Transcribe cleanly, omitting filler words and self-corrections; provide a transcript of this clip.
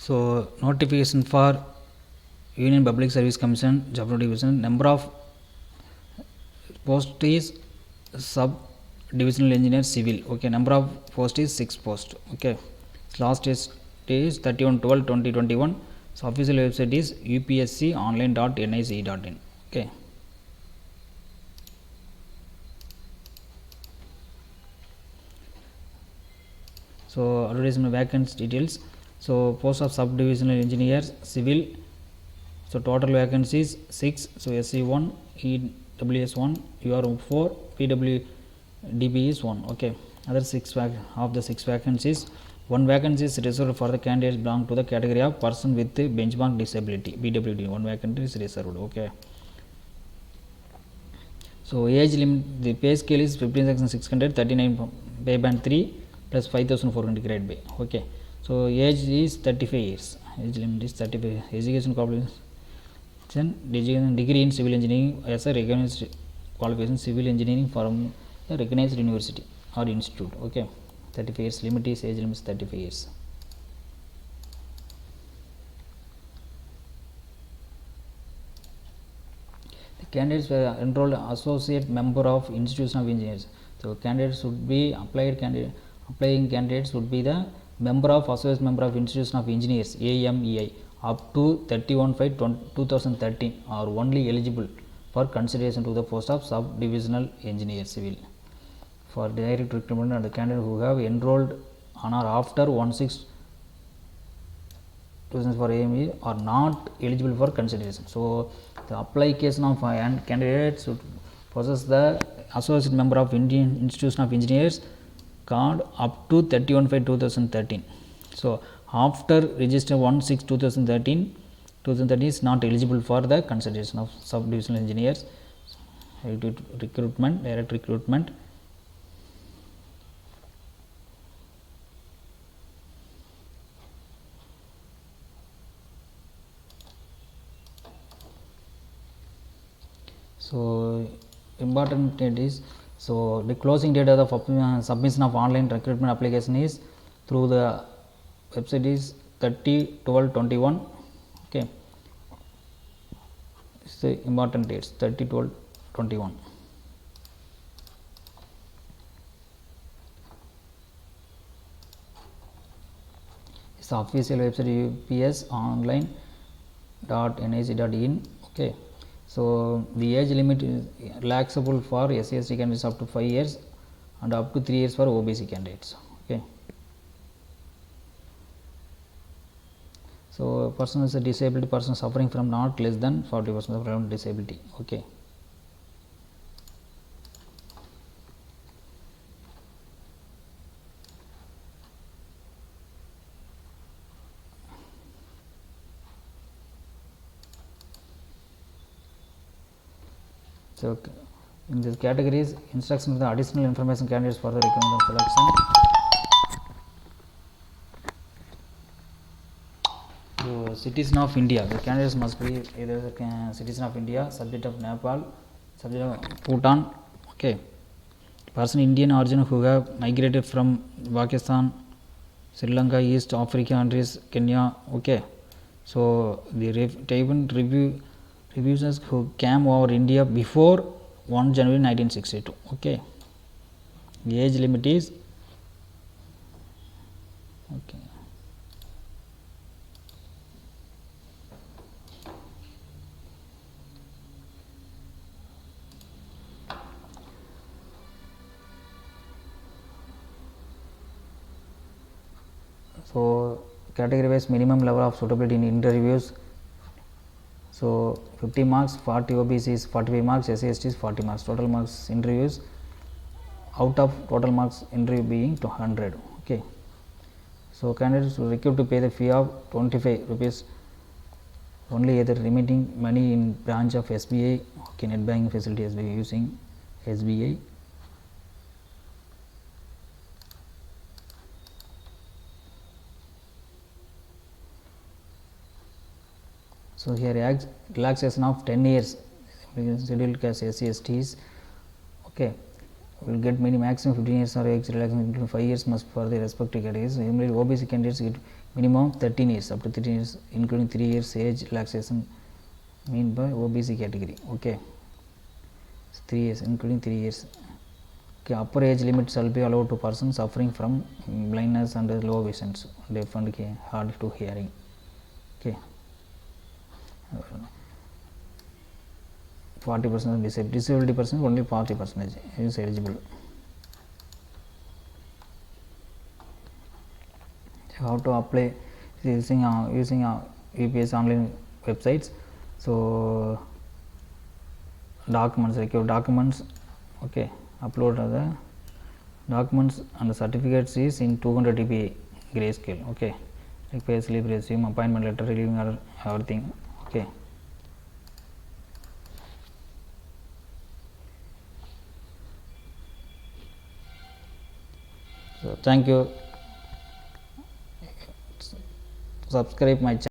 So notification for Union Public Service Commission job notification. Number of post is sub divisional engineer civil. Okay, number of post is 6 post. Okay, last is 31/12/2021. So official website is upsconline.nic.in. Okay. So advertisement vacancy details. So post of subdivisional engineers civil. So total vacancies 6. So SC1, EWS1, UR4, PWDB is 1. Okay, other 6 of the 6 vacancies, 1 vacancy is reserved for the candidates belong to the category of person with benchmark disability, BWD. 1 vacancy is reserved. Okay. So age limit, the pay scale is 15,600, 39 pay band 3 plus 5,400 grade B. Okay. So age is 35 years. Age limit is 35. Education qualification, degree in civil engineering as a recognized qualification, civil engineering from a recognized university or institute. Okay. 35 years limit is, age limit is 35 years. Candidates were enrolled associate member of institution of engineers. So candidates would be applying candidates would be the member of associate member of institution of engineers AMEI up to 31/5/2013 are only eligible for consideration to the post of subdivisional engineer civil. For direct recruitment, and the candidates who have enrolled on or after 1/6/2000 for AME are not eligible for consideration. So the application of candidates should possess the associate member of Indian Institution of Engineers card up to 31/5/2013. So after register 1/6/2013 is not eligible for the consideration of subdivisional engineers. Recruitment, direct recruitment. So important date is, so the closing date of the submission of online recruitment application is through the website is 30/12/21. Okay, it's the important dates 30/12/21. It's the official website upsconline.nic.in. Okay. So the age limit is relaxable for SC/ST candidates up to 5 years and up to 3 years for OBC candidates. Okay. So person is a disabled person suffering from not less than 40% of disability. Okay. So in this categories, instructions the additional information candidates for the recruitment selection. So citizen of India, the candidates must be either citizen of India, subject of Nepal, subject of Bhutan. Okay, person Indian origin who have migrated from Pakistan, Sri Lanka, East Africa countries, Kenya. Okay, so the refugees who came over India before 1 January 1962. Okay, the age limit is, okay, so category wise minimum level of suitability in interviews. So 50 marks, 40 OBC is 45 marks, SC/ST is 40 marks. Total marks interviews out of total marks interview being 200. Okay. So candidates will required to pay the fee of 25 rupees only, either remitting money in branch of SBI. Okay, net banking facility as we using SBI. So here relaxation of 10 years scheduled caste SC/STs. Okay, will get many maximum 15 years or age relaxation including 5 years must for the respective categories. Similarly, OBC candidates get minimum 13 years up to 13 years including 3 years age relaxation mean by OBC category. Okay, 3 years including 3 years. Okay, upper age limit shall be allowed to persons suffering from blindness and low vision, deaf and hard to hearing. Okay, 40% disability person only 40% is eligible. So how to apply using UPS online websites. So documents, required documents, okay, upload the documents and the certificates is in 200 dpi grayscale. Okay, like pay slip, resume, appointment letter, relieving order, everything. Okay, so thank you. Subscribe my channel.